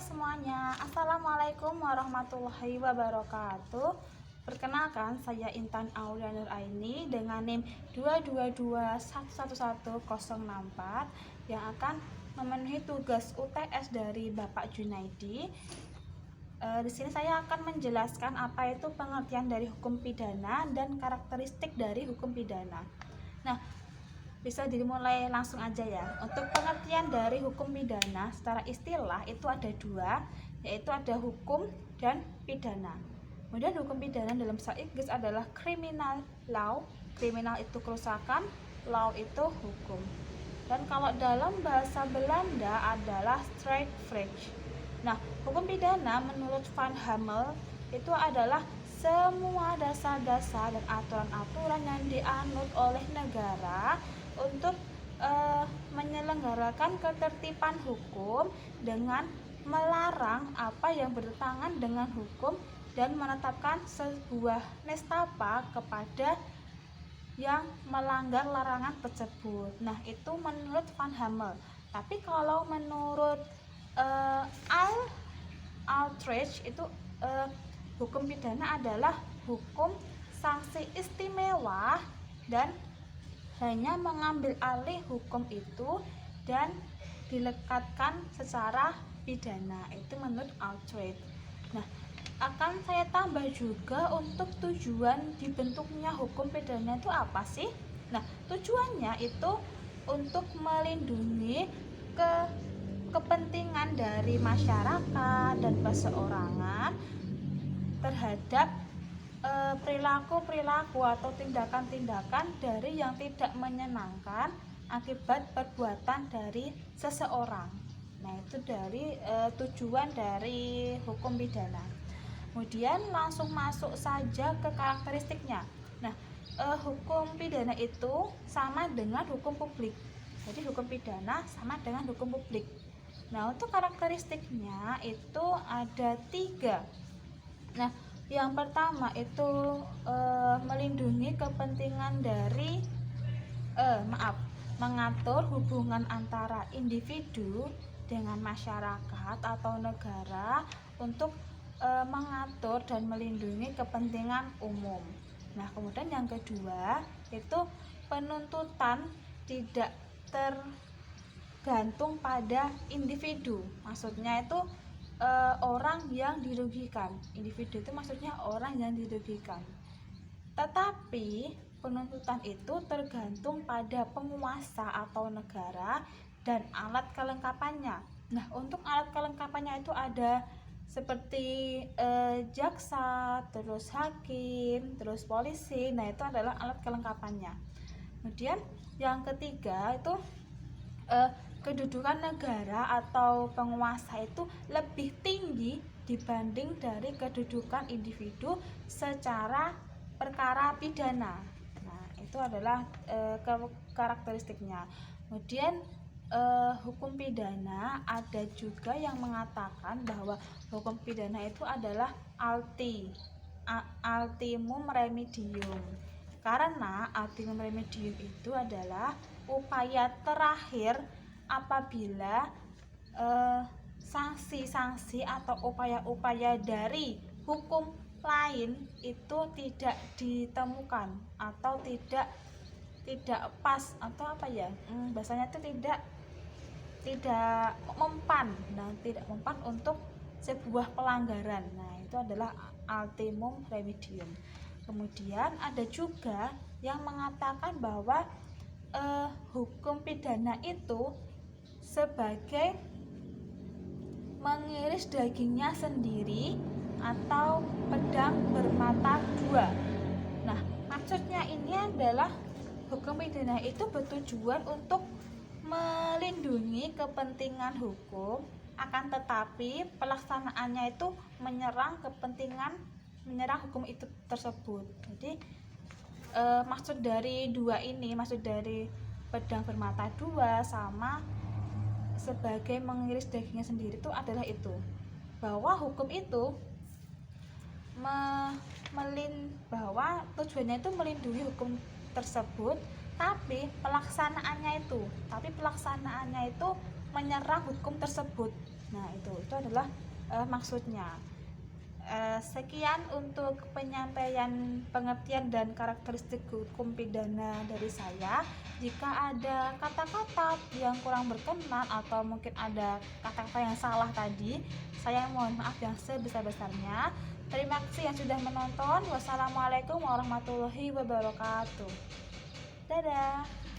semuanya, Assalamualaikum warahmatullahi wabarakatuh. Perkenalkan, saya Intan Aulia Nuraini dengan NIM 222111064 yang akan memenuhi tugas UTS dari Bapak Junaidi. Di sini saya akan menjelaskan apa itu pengertian dari hukum pidana dan karakteristik dari hukum pidana. Nah, bisa dimulai langsung aja ya. Untuk pengertian dari hukum pidana secara istilah itu ada dua, yaitu ada hukum dan pidana. Kemudian hukum pidana dalam bahasa Inggris adalah criminal law. Kriminal itu kerusakan, law itu hukum. Dan kalau dalam bahasa Belanda adalah strafrecht. Nah, hukum pidana menurut Van Hamel itu adalah semua dasar-dasar dan aturan-aturan yang dianut oleh negara untuk menyelenggarakan ketertiban hukum dengan melarang apa yang bertentangan dengan hukum dan menetapkan sebuah nestapa kepada yang melanggar larangan tersebut. Nah, itu menurut Van Hamel. Tapi kalau menurut Altreich itu hukum pidana adalah hukum sanksi istimewa dan hanya mengambil alih hukum itu dan dilekatkan secara pidana. Itu menurut Altreich. Nah, akan saya tambah juga untuk tujuan dibentuknya hukum pidana itu apa sih? Nah, tujuannya itu untuk melindungi kepentingan dari masyarakat dan perseorangan terhadap perilaku-perilaku atau tindakan-tindakan dari yang tidak menyenangkan akibat perbuatan dari seseorang. Nah, itu dari tujuan dari hukum pidana. Kemudian langsung masuk saja ke karakteristiknya. Nah, hukum pidana itu sama dengan hukum publik. Jadi hukum pidana sama dengan hukum publik. Nah, untuk karakteristiknya itu ada 3. Nah, yang pertama itu melindungi kepentingan dari mengatur hubungan antara individu dengan masyarakat atau negara untuk mengatur dan melindungi kepentingan umum. Nah, kemudian yang kedua itu penuntutan tidak tergantung pada individu. Maksudnya itu orang yang dirugikan. Individu itu maksudnya orang yang dirugikan. Tetapi penuntutan itu tergantung pada penguasa atau negara dan alat kelengkapannya. Nah, untuk alat kelengkapannya itu ada seperti jaksa, terus hakim, terus polisi. Nah, itu adalah alat kelengkapannya. Kemudian yang ketiga itu kedudukan negara atau penguasa itu lebih tinggi dibanding dari kedudukan individu secara perkara pidana. Nah, itu adalah karakteristiknya. Kemudian hukum pidana ada juga yang mengatakan bahwa hukum pidana itu adalah ultimum remedium. Karena ultimum remedium itu adalah upaya terakhir apabila sanksi-sanksi atau upaya-upaya dari hukum lain itu tidak ditemukan atau tidak pas atau apa ya, bahasanya itu tidak mempan. Nah, tidak mempan untuk sebuah pelanggaran. Nah, itu adalah ultimum remedium. Kemudian ada juga yang mengatakan bahwa hukum pidana itu sebagai mengiris dagingnya sendiri atau pedang bermata dua. Nah, maksudnya ini adalah hukum pidana itu bertujuan untuk melindungi kepentingan hukum, akan tetapi pelaksanaannya itu menyerang hukum itu tersebut. Jadi maksud dari dua ini, maksud dari pedang bermata dua sama sebagai mengiris dagingnya sendiri itu adalah itu, bahwa hukum itu bahwa tujuannya itu melindungi hukum tersebut, tapi pelaksanaannya itu menyerang hukum tersebut. Nah, itu adalah maksudnya. Sekian untuk penyampaian pengertian dan karakteristik hukum pidana dari saya. Jika ada kata-kata yang kurang berkenan atau mungkin ada kata-kata yang salah tadi, saya mohon maaf yang sebesar-besarnya. Terima kasih yang sudah menonton. Wassalamualaikum warahmatullahi wabarakatuh. Dadah.